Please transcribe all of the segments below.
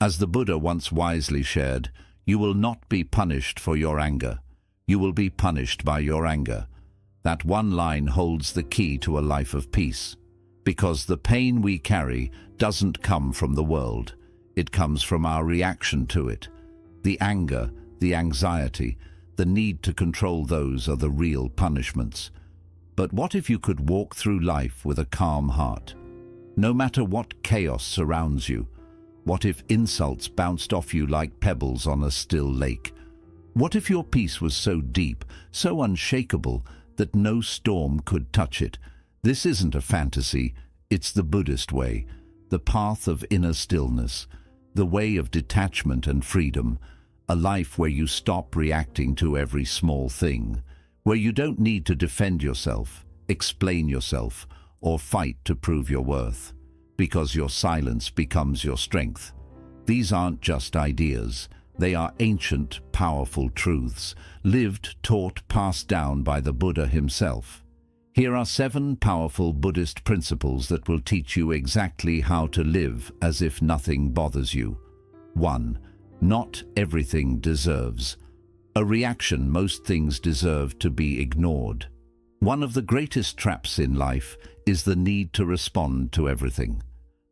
As the Buddha once wisely shared, you will not be punished for your anger. You will be punished by your anger. That one line holds the key to a life of peace. Because the pain we carry doesn't come from the world. It comes from our reaction to it. The anger, the anxiety, the need to control those are the real punishments. But what if you could walk through life with a calm heart? No matter what chaos surrounds you, what if insults bounced off you like pebbles on a still lake? What if your peace was so deep, so unshakable, that no storm could touch it? This isn't a fantasy, it's the Buddhist way, the path of inner stillness, the way of detachment and freedom, a life where you stop reacting to every small thing, where you don't need to defend yourself, explain yourself, or fight to prove your worth, because your silence becomes your strength. These aren't just ideas. They are ancient, powerful truths, lived, taught, passed down by the Buddha himself. Here are 7 powerful Buddhist principles that will teach you exactly how to live as if nothing bothers you. 1. Not everything deserves. A reaction. Most things deserve to be ignored. One of the greatest traps in life is the need to respond to everything.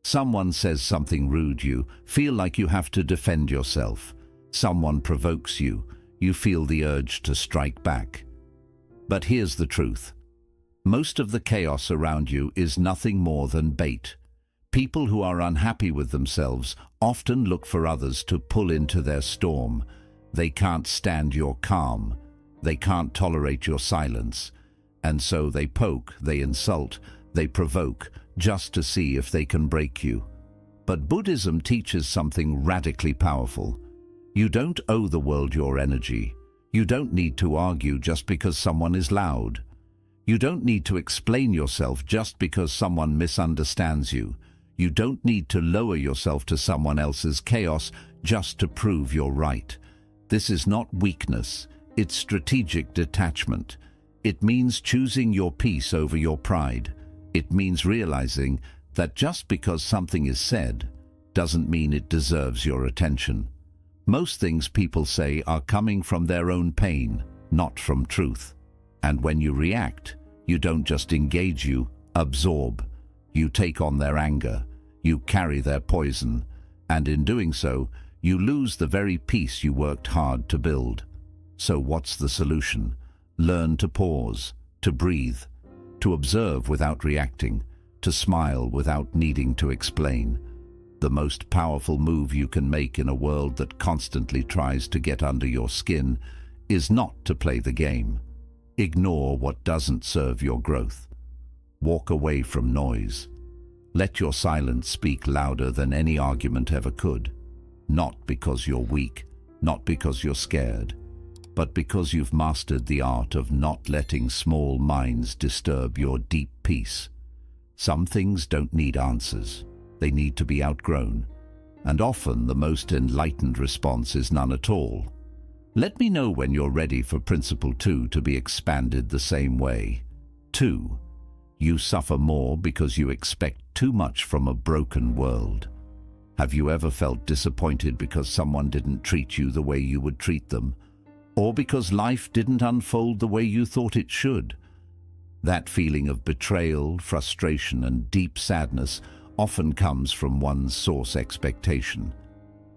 Someone says something rude, you feel like you have to defend yourself. Someone provokes you, you feel the urge to strike back. But here's the truth. Most of the chaos around you is nothing more than bait. People who are unhappy with themselves often look for others to pull into their storm. They can't stand your calm. They can't tolerate your silence. And so they poke, they insult, they provoke, just to see if they can break you. But Buddhism teaches something radically powerful. You don't owe the world your energy. You don't need to argue just because someone is loud. You don't need to explain yourself just because someone misunderstands you. You don't need to lower yourself to someone else's chaos just to prove you're right. This is not weakness, it's strategic detachment. It means choosing your peace over your pride. It means realizing that just because something is said doesn't mean it deserves your attention. Most things people say are coming from their own pain, not from truth. And when you react, you don't just engage, you absorb. You take on their anger, you carry their poison, and in doing so, you lose the very peace you worked hard to build. So what's the solution? Learn to pause, to breathe, to observe without reacting, to smile without needing to explain. The most powerful move you can make in a world that constantly tries to get under your skin is not to play the game. Ignore what doesn't serve your growth. Walk away from noise. Let your silence speak louder than any argument ever could. Not because you're weak, not because you're scared, but because you've mastered the art of not letting small minds disturb your deep peace. Some things don't need answers. They need to be outgrown. And often the most enlightened response is none at all. Let me know when you're ready for Principle 2 to be expanded the same way. 2. You suffer more because you expect too much from a broken world. Have you ever felt disappointed because someone didn't treat you the way you would treat them? Or because life didn't unfold the way you thought it should? That feeling of betrayal, frustration, and deep sadness often comes from one's source expectation.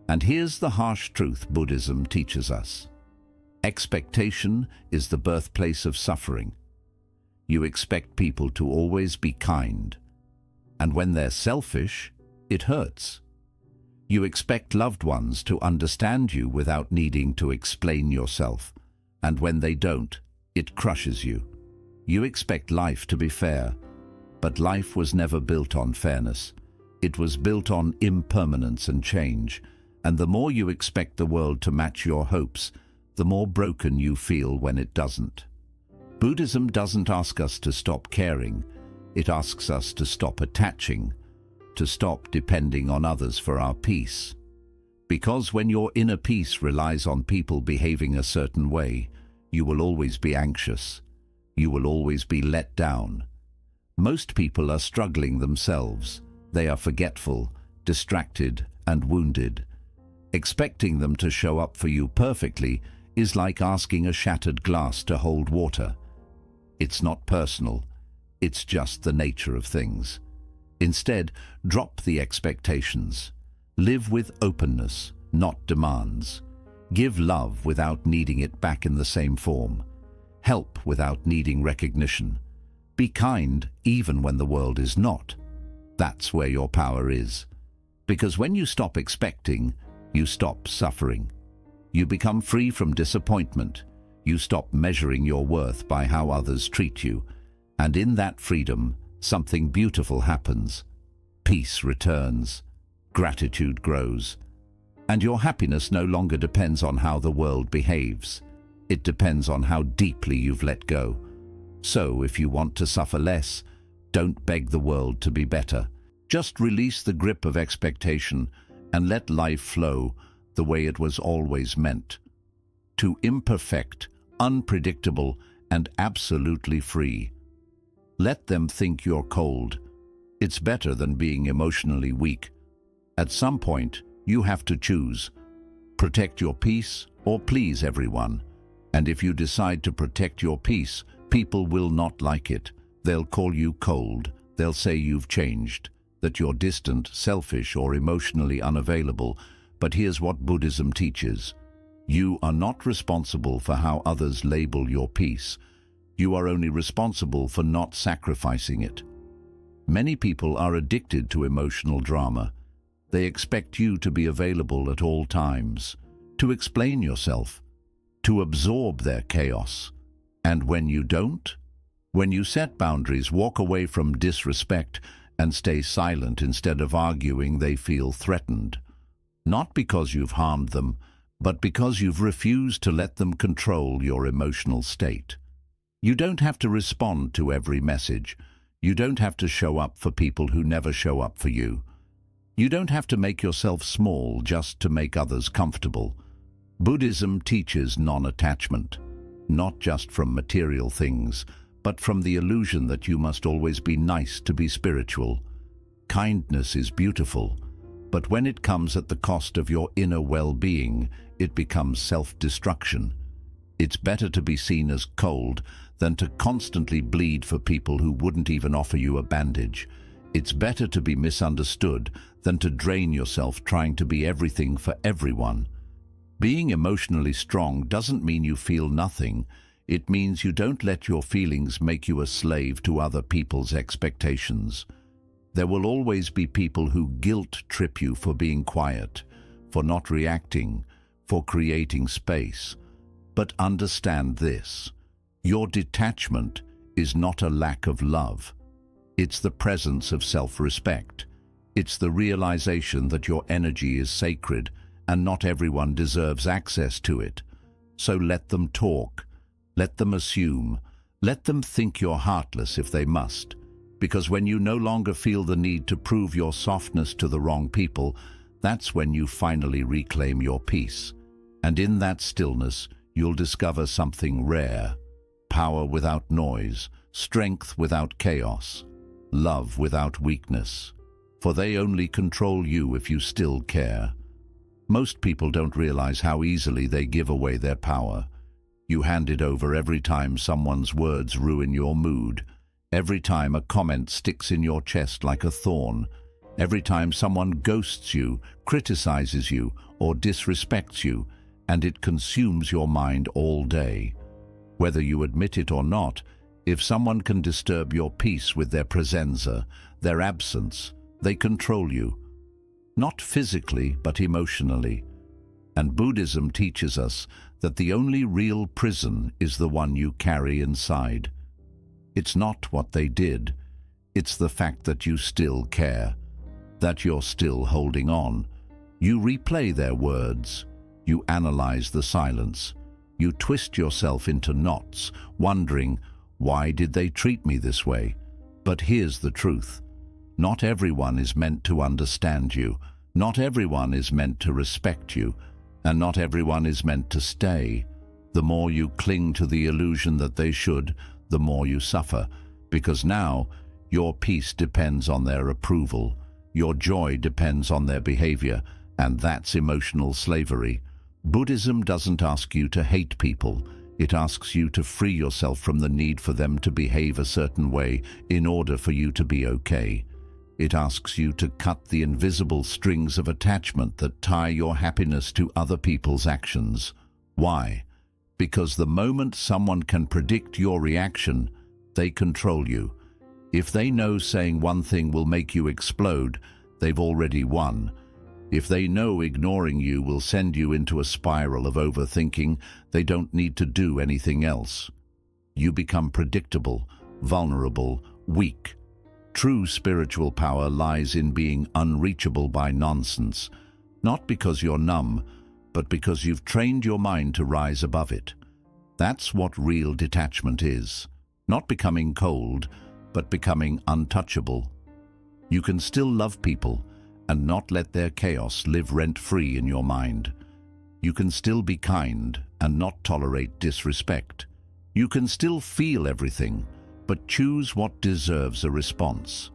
And here's the harsh truth Buddhism teaches us. Expectation is the birthplace of suffering. You expect people to always be kind. And when they're selfish, it hurts. You expect loved ones to understand you without needing to explain yourself. And when they don't, it crushes you. You expect life to be fair. But life was never built on fairness. It was built on impermanence and change. And the more you expect the world to match your hopes, the more broken you feel when it doesn't. Buddhism doesn't ask us to stop caring. It asks us to stop attaching, to stop depending on others for our peace. Because when your inner peace relies on people behaving a certain way, you will always be anxious. You will always be let down. Most people are struggling themselves. They are forgetful, distracted, and wounded. Expecting them to show up for you perfectly is like asking a shattered glass to hold water. It's not personal, it's just the nature of things. Instead, drop the expectations. Live with openness, not demands. Give love without needing it back in the same form. Help without needing recognition. Be kind even when the world is not. That's where your power is. Because when you stop expecting, you stop suffering. You become free from disappointment. You stop measuring your worth by how others treat you. And in that freedom, something beautiful happens. Peace returns. Gratitude grows. And your happiness no longer depends on how the world behaves. It depends on how deeply you've let go. So if you want to suffer less, don't beg the world to be better. Just release the grip of expectation and let life flow the way it was always meant. To imperfect, unpredictable, and absolutely free. Let them think you're cold. It's better than being emotionally weak. At some point, you have to choose. Protect your peace or please everyone. And if you decide to protect your peace, people will not like it. They'll call you cold. They'll say you've changed, that you're distant, selfish, or emotionally unavailable. But here's what Buddhism teaches. You are not responsible for how others label your peace. You are only responsible for not sacrificing it. Many people are addicted to emotional drama. They expect you to be available at all times, to explain yourself, to absorb their chaos. And when you don't, when you set boundaries, walk away from disrespect, and stay silent instead of arguing, they feel threatened. Not because you've harmed them, but because you've refused to let them control your emotional state. You don't have to respond to every message. You don't have to show up for people who never show up for you. You don't have to make yourself small just to make others comfortable. Buddhism teaches non-attachment, not just from material things, but from the illusion that you must always be nice to be spiritual. Kindness is beautiful, but when it comes at the cost of your inner well-being, it becomes self-destruction. It's better to be seen as cold than to constantly bleed for people who wouldn't even offer you a bandage. It's better to be misunderstood than to drain yourself trying to be everything for everyone. Being emotionally strong doesn't mean you feel nothing. It means you don't let your feelings make you a slave to other people's expectations. There will always be people who guilt-trip you for being quiet, for not reacting, for creating space. But understand this: your detachment is not a lack of love. It's the presence of self-respect. It's the realization that your energy is sacred and not everyone deserves access to it. So let them talk. Let them assume. Let them think you're heartless if they must. Because when you no longer feel the need to prove your softness to the wrong people, that's when you finally reclaim your peace. And in that stillness, you'll discover something rare: power without noise, strength without chaos, love without weakness. For they only control you if you still care. Most people don't realize how easily they give away their power. You hand it over every time someone's words ruin your mood, every time a comment sticks in your chest like a thorn, every time someone ghosts you, criticizes you, or disrespects you, and it consumes your mind all day. Whether you admit it or not, if someone can disturb your peace with their presenza, their absence, they control you. Not physically, but emotionally. And Buddhism teaches us that the only real prison is the one you carry inside. It's not what they did. It's the fact that you still care, that you're still holding on. You replay their words. You analyze the silence. You twist yourself into knots, wondering, why did they treat me this way? But here's the truth. Not everyone is meant to understand you. Not everyone is meant to respect you. And not everyone is meant to stay. The more you cling to the illusion that they should, the more you suffer. Because now, your peace depends on their approval. Your joy depends on their behavior. And that's emotional slavery. Buddhism doesn't ask you to hate people. It asks you to free yourself from the need for them to behave a certain way in order for you to be okay. It asks you to cut the invisible strings of attachment that tie your happiness to other people's actions. Why? Because the moment someone can predict your reaction, they control you. If they know saying one thing will make you explode, they've already won. If they know ignoring you will send you into a spiral of overthinking, they don't need to do anything else. You become predictable, vulnerable, weak. True spiritual power lies in being unreachable by nonsense, not because you're numb, but because you've trained your mind to rise above it. That's what real detachment is. Not becoming cold, but becoming untouchable. You can still love people and not let their chaos live rent-free in your mind. You can still be kind and not tolerate disrespect. You can still feel everything, but choose what deserves a response.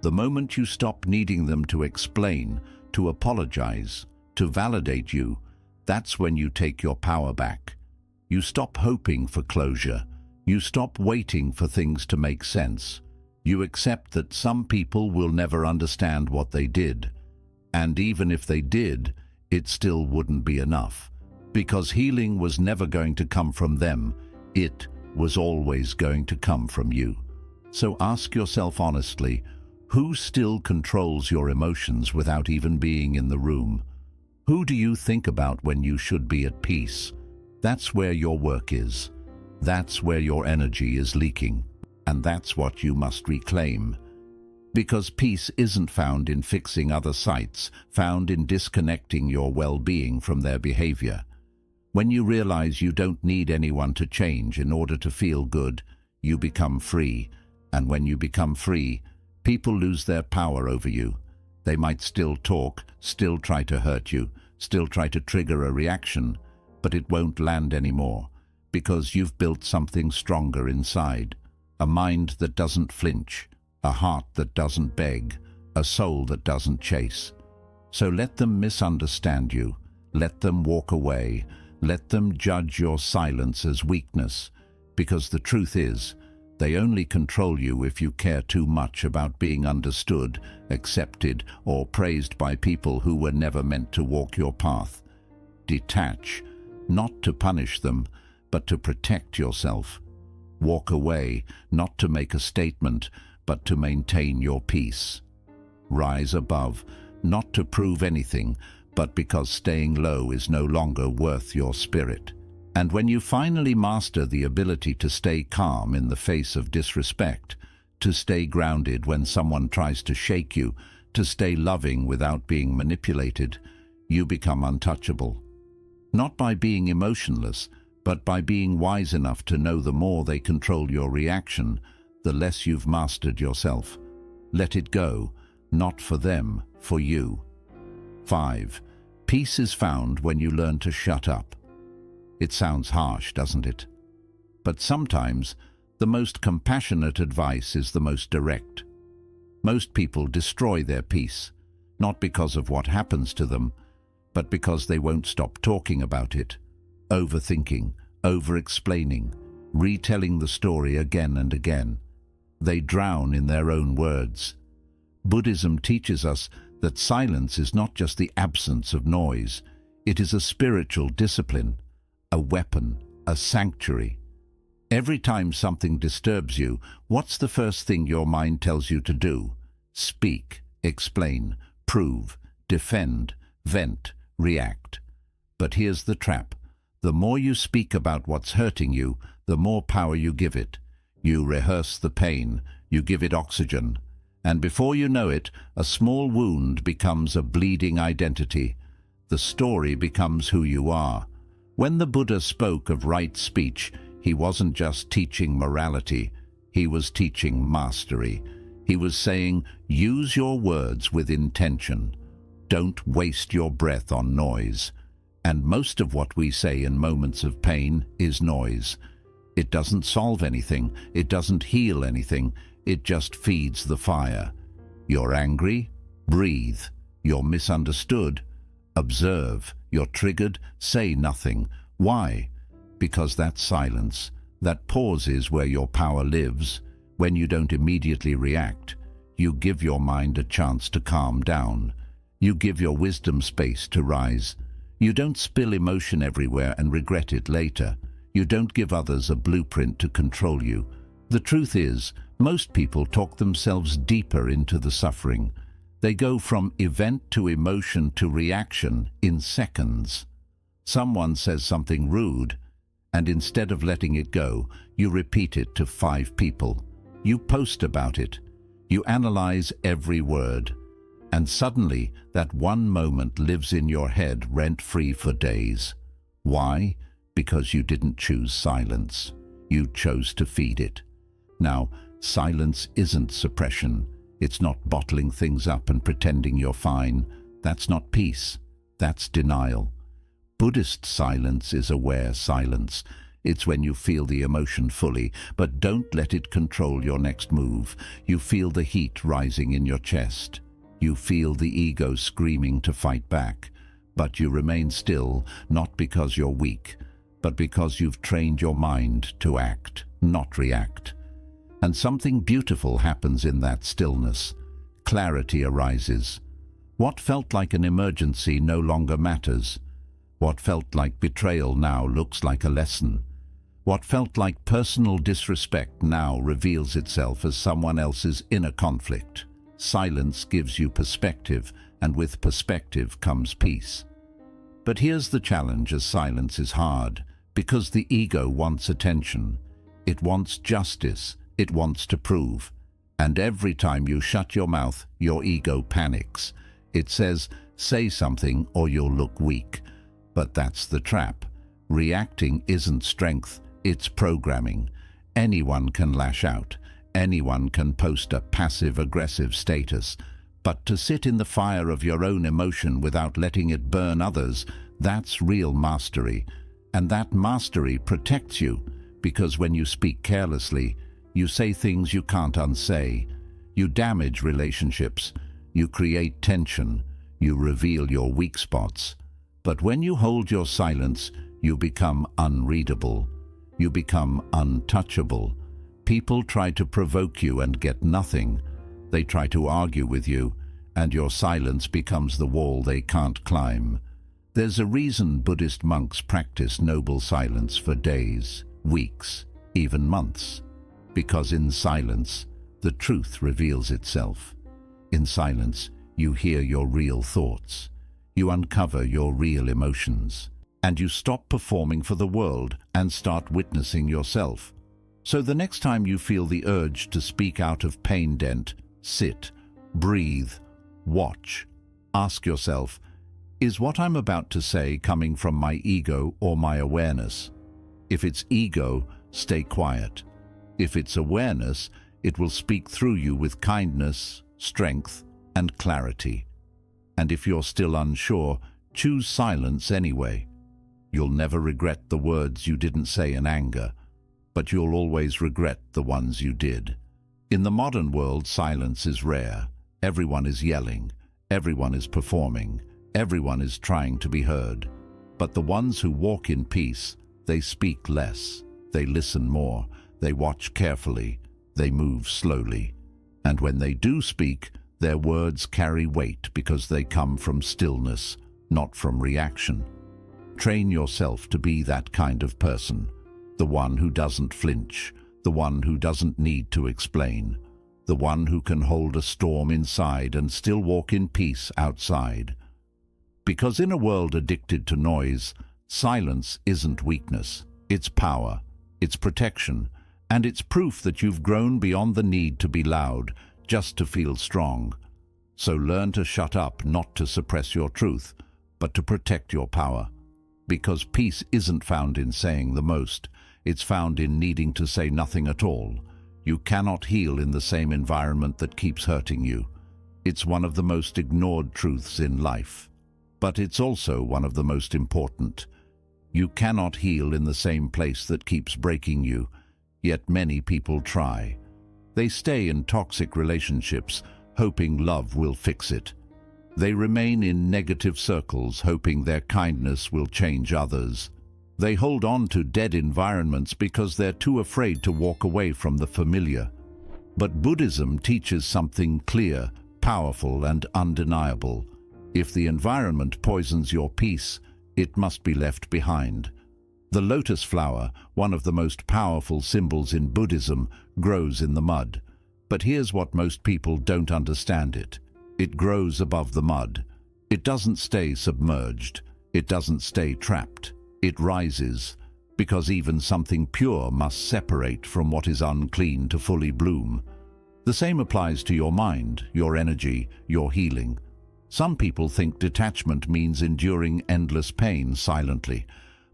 The moment you stop needing them to explain, to apologize, to validate you, that's when you take your power back. You stop hoping for closure. You stop waiting for things to make sense. You accept that some people will never understand what they did. And even if they did, it still wouldn't be enough. Because healing was never going to come from them. It was always going to come from you. So ask yourself honestly, who still controls your emotions without even being in the room? Who do you think about when you should be at peace? That's where your work is. That's where your energy is leaking. And that's what you must reclaim. Because peace isn't found in fixing other sites, found in disconnecting your well-being from their behavior. When you realize you don't need anyone to change in order to feel good, you become free. And when you become free, people lose their power over you. They might still talk, still try to hurt you, still try to trigger a reaction, but it won't land anymore, because you've built something stronger inside. A mind that doesn't flinch, a heart that doesn't beg, a soul that doesn't chase. So let them misunderstand you, let them walk away, let them judge your silence as weakness, because the truth is, they only control you if you care too much about being understood, accepted, or praised by people who were never meant to walk your path. Detach, not to punish them, but to protect yourself. Walk away, not to make a statement, but to maintain your peace. Rise above, not to prove anything, but because staying low is no longer worth your spirit. And when you finally master the ability to stay calm in the face of disrespect, to stay grounded when someone tries to shake you, to stay loving without being manipulated, you become untouchable. Not by being emotionless, but by being wise enough to know the more they control your reaction, the less you've mastered yourself. Let it go, not for them, for you. 5. Peace is found when you learn to shut up. It sounds harsh, doesn't it? But sometimes, the most compassionate advice is the most direct. Most people destroy their peace, not because of what happens to them, but because they won't stop talking about it, overthinking, over-explaining, retelling the story again and again. They drown in their own words. Buddhism teaches us that silence is not just the absence of noise. It is a spiritual discipline, a weapon, a sanctuary. Every time something disturbs you, what's the first thing your mind tells you to do? Speak, explain, prove, defend, vent, react. But here's the trap. The more you speak about what's hurting you, the more power you give it. You rehearse the pain, you give it oxygen, and before you know it, a small wound becomes a bleeding identity. The story becomes who you are. When the Buddha spoke of right speech, he wasn't just teaching morality, he was teaching mastery. He was saying, use your words with intention. Don't waste your breath on noise. And most of what we say in moments of pain is noise. It doesn't solve anything, it doesn't heal anything, it just feeds the fire. You're angry? Breathe. You're misunderstood? Observe. You're triggered. Say nothing. Why? Because that silence, that pause is where your power lives. When you don't immediately react, you give your mind a chance to calm down. You give your wisdom space to rise. You don't spill emotion everywhere and regret it later. You don't give others a blueprint to control you. The truth is, most people talk themselves deeper into the suffering. They go from event to emotion to reaction in seconds. Someone says something rude, and instead of letting it go, you repeat it to 5 people. You post about it. You analyze every word. And suddenly, that one moment lives in your head rent-free for days. Why? Because you didn't choose silence. You chose to feed it. Now, silence isn't suppression. It's not bottling things up and pretending you're fine. That's not peace. That's denial. Buddhist silence is aware silence. It's when you feel the emotion fully, but don't let it control your next move. You feel the heat rising in your chest. You feel the ego screaming to fight back. But you remain still, not because you're weak, but because you've trained your mind to act, not react. And something beautiful happens in that stillness. Clarity arises. What felt like an emergency no longer matters. What felt like betrayal now looks like a lesson. What felt like personal disrespect now reveals itself as someone else's inner conflict. Silence gives you perspective, and with perspective comes peace. But here's the challenge, as silence is hard, because the ego wants attention. It wants justice. It wants to prove. And every time you shut your mouth, your ego panics. It says, say something or you'll look weak. But that's the trap. Reacting isn't strength, it's programming. Anyone can lash out. Anyone can post a passive-aggressive status. But to sit in the fire of your own emotion without letting it burn others, that's real mastery. And that mastery protects you, because when you speak carelessly, you say things you can't unsay. You damage relationships. You create tension. You reveal your weak spots. But when you hold your silence, you become unreadable. You become untouchable. People try to provoke you and get nothing. They try to argue with you, and your silence becomes the wall they can't climb. There's a reason Buddhist monks practice noble silence for days, weeks, even months. Because in silence, the truth reveals itself. In silence, you hear your real thoughts. You uncover your real emotions. And you stop performing for the world and start witnessing yourself. So the next time you feel the urge to speak out of pain dent, sit, breathe, watch. Ask yourself, is what I'm about to say coming from my ego or my awareness? If it's ego, stay quiet. If it's awareness, it will speak through you with kindness, strength, and clarity. And if you're still unsure, choose silence anyway. You'll never regret the words you didn't say in anger, but you'll always regret the ones you did. In the modern world, silence is rare. Everyone is yelling. Everyone is performing. Everyone is trying to be heard. But the ones who walk in peace, they speak less. They listen more. They watch carefully. They move slowly. And when they do speak, their words carry weight because they come from stillness, not from reaction. Train yourself to be that kind of person, the one who doesn't flinch, the one who doesn't need to explain, the one who can hold a storm inside and still walk in peace outside. Because in a world addicted to noise, silence isn't weakness, it's power, it's protection, and it's proof that you've grown beyond the need to be loud, just to feel strong. So learn to shut up, not to suppress your truth, but to protect your power. Because peace isn't found in saying the most, it's found in needing to say nothing at all. You cannot heal in the same environment that keeps hurting you. It's one of the most ignored truths in life. But it's also one of the most important. You cannot heal in the same place that keeps breaking you, yet many people try. They stay in toxic relationships, hoping love will fix it. They remain in negative circles, hoping their kindness will change others. They hold on to dead environments because they're too afraid to walk away from the familiar. But Buddhism teaches something clear, powerful, and undeniable. If the environment poisons your peace, it must be left behind. The lotus flower, one of the most powerful symbols in Buddhism, grows in the mud. But here's what most people don't understand it. It grows above the mud. It doesn't stay submerged. It doesn't stay trapped. It rises, because even something pure must separate from what is unclean to fully bloom. The same applies to your mind, your energy, your healing. Some people think detachment means enduring endless pain silently.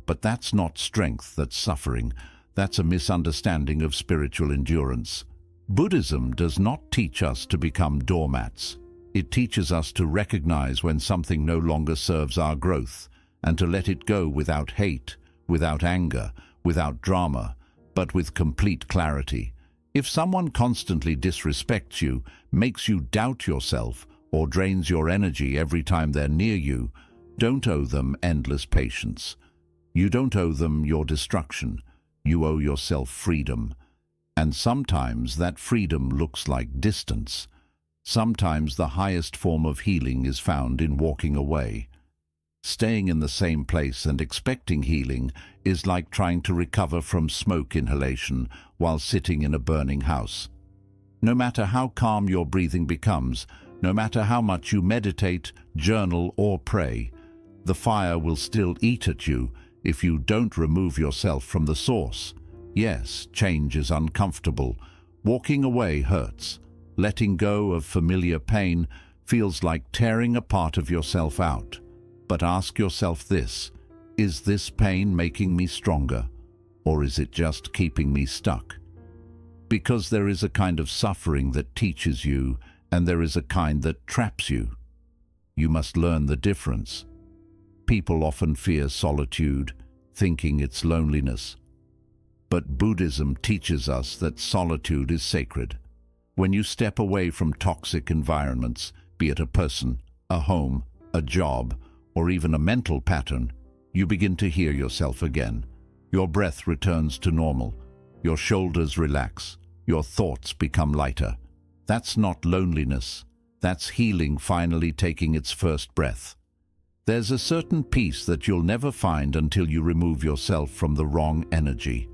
But that's not strength, that's suffering. That's a misunderstanding of spiritual endurance. Buddhism does not teach us to become doormats. It teaches us to recognize when something no longer serves our growth, and to let it go without hate, without anger, without drama, but with complete clarity. If someone constantly disrespects you, makes you doubt yourself, or drains your energy every time they're near you, don't owe them endless patience. You don't owe them your destruction. You owe yourself freedom. And sometimes that freedom looks like distance. Sometimes the highest form of healing is found in walking away. Staying in the same place and expecting healing is like trying to recover from smoke inhalation while sitting in a burning house. No matter how calm your breathing becomes, no matter how much you meditate, journal, or pray, the fire will still eat at you if you don't remove yourself from the source. Yes, change is uncomfortable. Walking away hurts. Letting go of familiar pain feels like tearing a part of yourself out. But ask yourself this: is this pain making me stronger, or is it just keeping me stuck? Because there is a kind of suffering that teaches you, and there is a kind that traps you. You must learn the difference. People often fear solitude, thinking it's loneliness. But Buddhism teaches us that solitude is sacred. When you step away from toxic environments, be it a person, a home, a job, or even a mental pattern, you begin to hear yourself again. Your breath returns to normal. Your shoulders relax. Your thoughts become lighter. That's not loneliness. That's healing finally taking its first breath. There's a certain peace that you'll never find until you remove yourself from the wrong energy.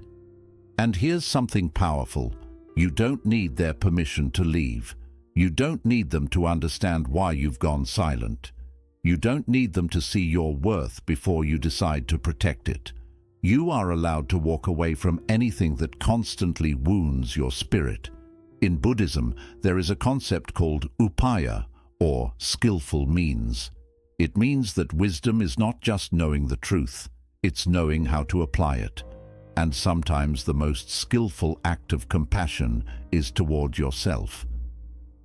And here's something powerful. You don't need their permission to leave. You don't need them to understand why you've gone silent. You don't need them to see your worth before you decide to protect it. You are allowed to walk away from anything that constantly wounds your spirit. In Buddhism, there is a concept called upaya, or skillful means. It means that wisdom is not just knowing the truth, it's knowing how to apply it. And sometimes the most skillful act of compassion is toward yourself.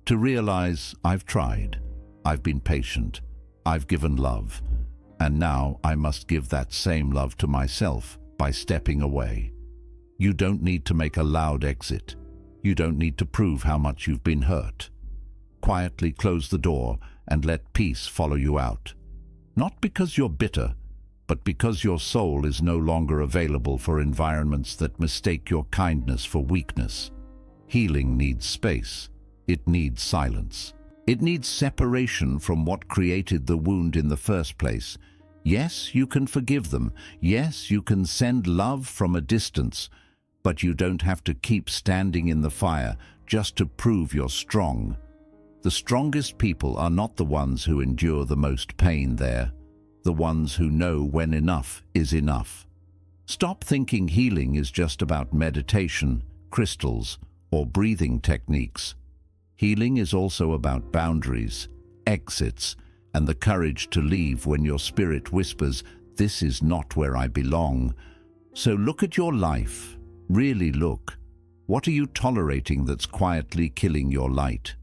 To realize, I've tried, I've been patient, I've given love, and now I must give that same love to myself by stepping away. You don't need to make a loud exit. You don't need to prove how much you've been hurt. Quietly close the door and let peace follow you out. Not because you're bitter, but because your soul is no longer available for environments that mistake your kindness for weakness. Healing needs space. It needs silence. It needs separation from what created the wound in the first place. Yes, you can forgive them. Yes, you can send love from a distance, but you don't have to keep standing in the fire just to prove you're strong. The strongest people are not the ones who endure the most pain there, the ones who know when enough is enough. Stop thinking healing is just about meditation, crystals, or breathing techniques. Healing is also about boundaries, exits, and the courage to leave when your spirit whispers, "This is not where I belong." So look at your life. Really look. What are you tolerating that's quietly killing your light?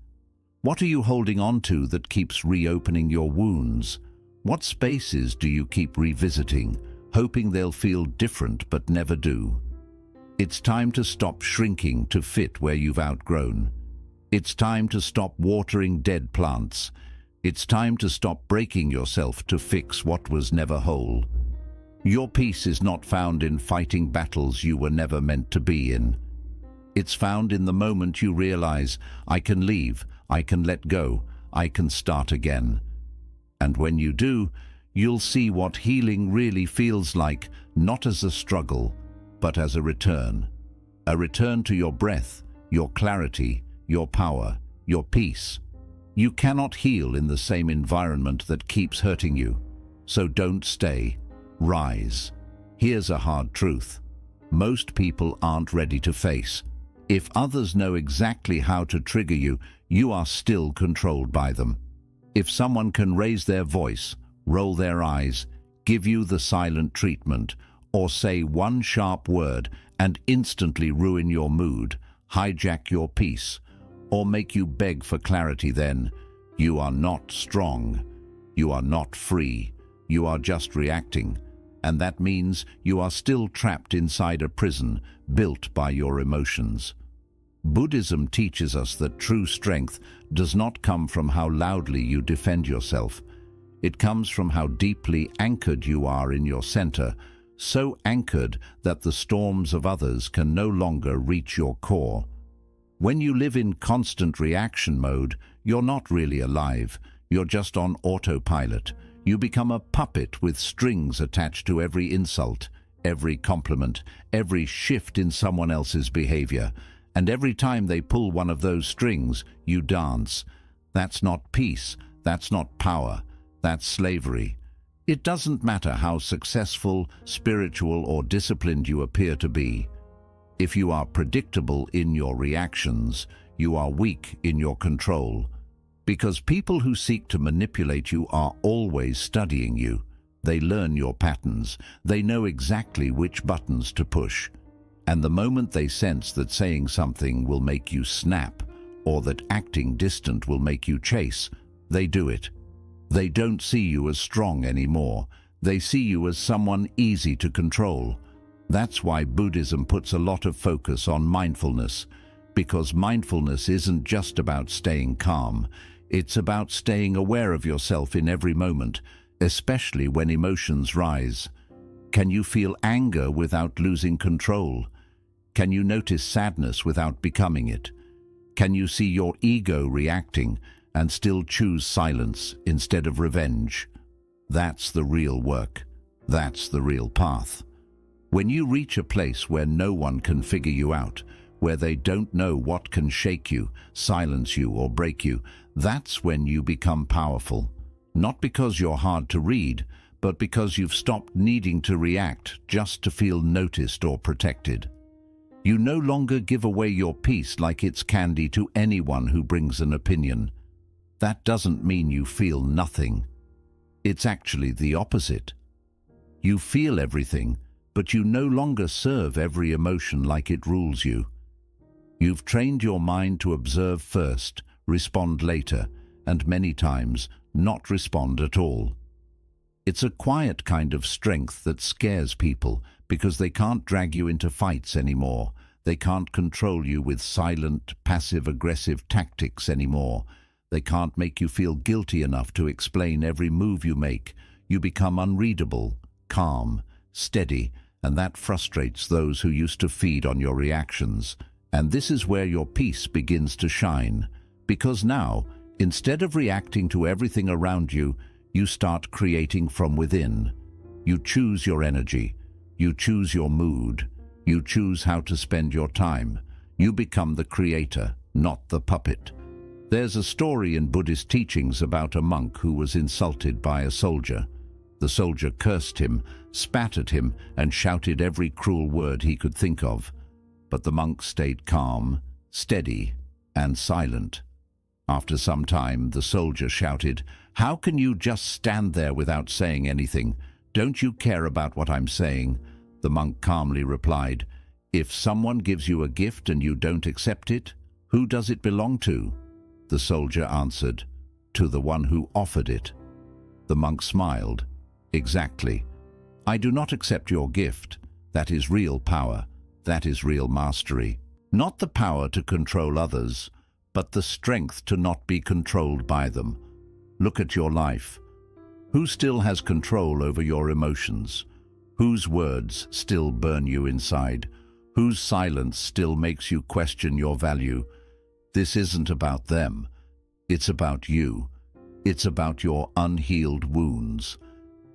What are you holding on to that keeps reopening your wounds? What spaces do you keep revisiting, hoping they'll feel different but never do? It's time to stop shrinking to fit where you've outgrown. It's time to stop watering dead plants. It's time to stop breaking yourself to fix what was never whole. Your peace is not found in fighting battles you were never meant to be in. It's found in the moment you realize, I can leave, I can let go, I can start again. And when you do, you'll see what healing really feels like, not as a struggle, but as a return. A return to your breath, your clarity, your power, your peace. You cannot heal in the same environment that keeps hurting you. So don't stay. Rise. Here's a hard truth. Most people aren't ready to face. If others know exactly how to trigger you, you are still controlled by them. If someone can raise their voice, roll their eyes, give you the silent treatment, or say one sharp word and instantly ruin your mood, hijack your peace, or make you beg for clarity, then you are not strong. You are not free. You are just reacting. And that means you are still trapped inside a prison built by your emotions. Buddhism teaches us that true strength does not come from how loudly you defend yourself. It comes from how deeply anchored you are in your center, so anchored that the storms of others can no longer reach your core. When you live in constant reaction mode, you're not really alive. You're just on autopilot. You become a puppet with strings attached to every insult, every compliment, every shift in someone else's behavior. And every time they pull one of those strings, you dance. That's not peace. That's not power. That's slavery. It doesn't matter how successful, spiritual, or disciplined you appear to be. If you are predictable in your reactions, you are weak in your control. Because people who seek to manipulate you are always studying you. They learn your patterns. They know exactly which buttons to push. And the moment they sense that saying something will make you snap, or that acting distant will make you chase, they do it. They don't see you as strong anymore. They see you as someone easy to control. That's why Buddhism puts a lot of focus on mindfulness, because mindfulness isn't just about staying calm. It's about staying aware of yourself in every moment, especially when emotions rise. Can you feel anger without losing control? Can you notice sadness without becoming it? Can you see your ego reacting and still choose silence instead of revenge? That's the real work. That's the real path. When you reach a place where no one can figure you out, where they don't know what can shake you, silence you, or break you, that's when you become powerful. Not because you're hard to read, but because you've stopped needing to react just to feel noticed or protected. You no longer give away your peace like it's candy to anyone who brings an opinion. That doesn't mean you feel nothing. It's actually the opposite. You feel everything, but you no longer serve every emotion like it rules you. You've trained your mind to observe first, respond later, and many times not respond at all. It's a quiet kind of strength that scares people because they can't drag you into fights anymore. They can't control you with silent, passive-aggressive tactics anymore. They can't make you feel guilty enough to explain every move you make. You become unreadable, calm, steady, and that frustrates those who used to feed on your reactions. And this is where your peace begins to shine. Because now, instead of reacting to everything around you, you start creating from within. You choose your energy. You choose your mood. You choose how to spend your time. You become the creator, not the puppet. There's a story in Buddhist teachings about a monk who was insulted by a soldier. The soldier cursed him, spat at him, and shouted every cruel word he could think of. But the monk stayed calm, steady, and silent. After some time, the soldier shouted, "How can you just stand there without saying anything? Don't you care about what I'm saying?" The monk calmly replied, "If someone gives you a gift and you don't accept it, who does it belong to?" The soldier answered, "To the one who offered it." The monk smiled. "Exactly. I do not accept your gift. That is real power. That is real mastery. Not the power to control others, but the strength to not be controlled by them. Look at your life. Who still has control over your emotions? Whose words still burn you inside? Whose silence still makes you question your value? This isn't about them. It's about you. It's about your unhealed wounds.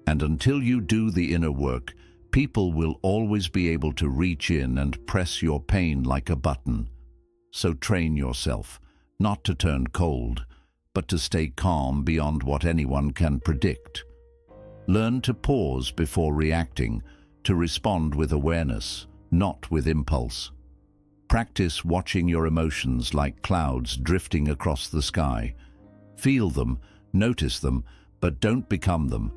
And until you do the inner work, people will always be able to reach in and press your pain like a button. So train yourself, not to turn cold, but to stay calm beyond what anyone can predict. Learn to pause before reacting, to respond with awareness, not with impulse. Practice watching your emotions like clouds drifting across the sky. Feel them, notice them, but don't become them.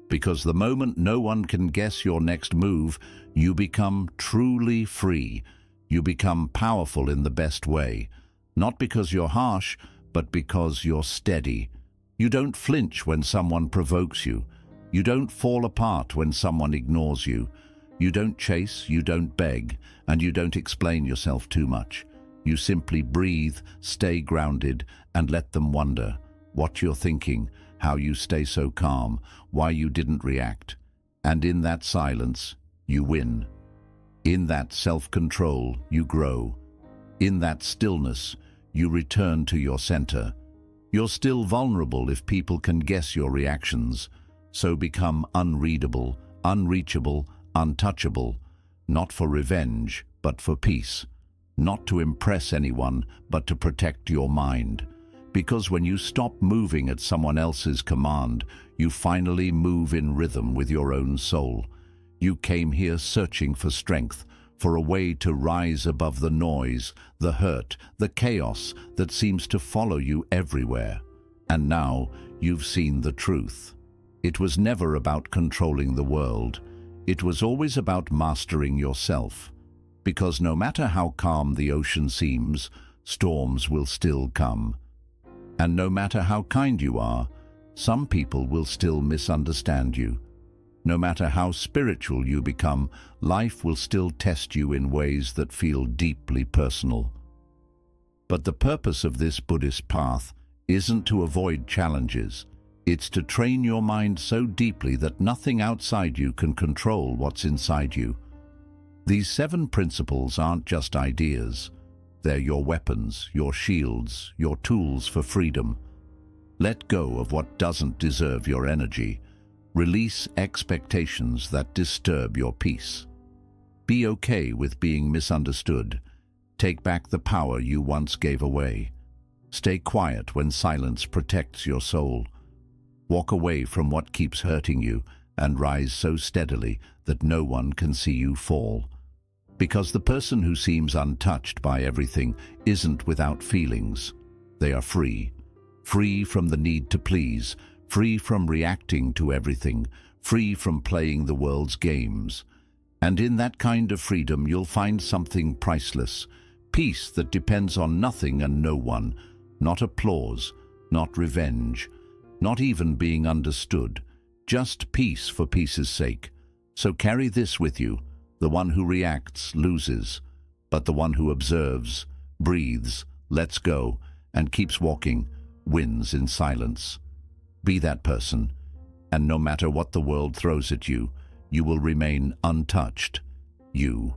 Because the moment no one can guess your next move, you become truly free. You become powerful in the best way. Not because you're harsh, but because you're steady. You don't flinch when someone provokes you. You don't fall apart when someone ignores you. You don't chase, you don't beg, and you don't explain yourself too much. You simply breathe, stay grounded, and let them wonder what you're thinking, how you stay so calm, why you didn't react. And in that silence, you win. In that self-control, you grow. In that stillness, you return to your center. You're still vulnerable if people can guess your reactions, so become unreadable, unreachable, untouchable, not for revenge, but for peace. Not to impress anyone, but to protect your mind. Because when you stop moving at someone else's command, you finally move in rhythm with your own soul. You came here searching for strength, for a way to rise above the noise, the hurt, the chaos that seems to follow you everywhere. And now you've seen the truth. It was never about controlling the world. It was always about mastering yourself. Because no matter how calm the ocean seems, storms will still come. And no matter how kind you are, some people will still misunderstand you. No matter how spiritual you become, life will still test you in ways that feel deeply personal. But the purpose of this Buddhist path isn't to avoid challenges. It's to train your mind so deeply that nothing outside you can control what's inside you. These 7 principles aren't just ideas. They're your weapons, your shields, your tools for freedom. Let go of what doesn't deserve your energy. Release expectations that disturb your peace. Be okay with being misunderstood. Take back the power you once gave away. Stay quiet when silence protects your soul. Walk away from what keeps hurting you and rise so steadily that no one can see you fall. Because the person who seems untouched by everything isn't without feelings. They are free. Free from the need to please, free from reacting to everything, free from playing the world's games. And in that kind of freedom you'll find something priceless, peace that depends on nothing and no one, not applause, not revenge, not even being understood, just peace for peace's sake. So carry this with you. The one who reacts loses, but the one who observes, breathes, lets go, and keeps walking wins in silence. Be that person, and no matter what the world throws at you, you will remain untouched. You.